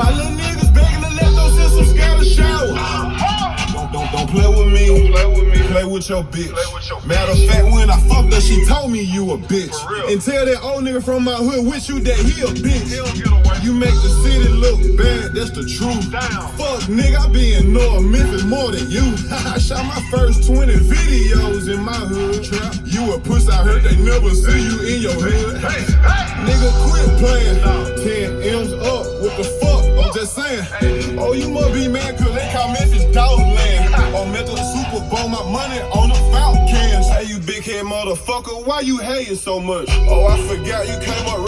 My little niggas begging to let those systems get a shower. Don't play with me. Play with your bitch. Matter of fact, when I fucked her, she told me you a bitch. And tell that old nigga from my hood with you that he a bitch. You make the city look bad, that's the truth. Fuck nigga, I be in North Memphis more than you. I shot my first 20 videos in my hood trap. You a pussy, I heard they never see you in your head. Nigga, quit playing. 10 M's up, what the fuck? I'm just saying. Oh, you must be mad cause they call Memphis Dogland. On Metro Super Bowl, my money on the fountain cans. Hey, you big head motherfucker, why you hating so much? Oh, I forgot you came up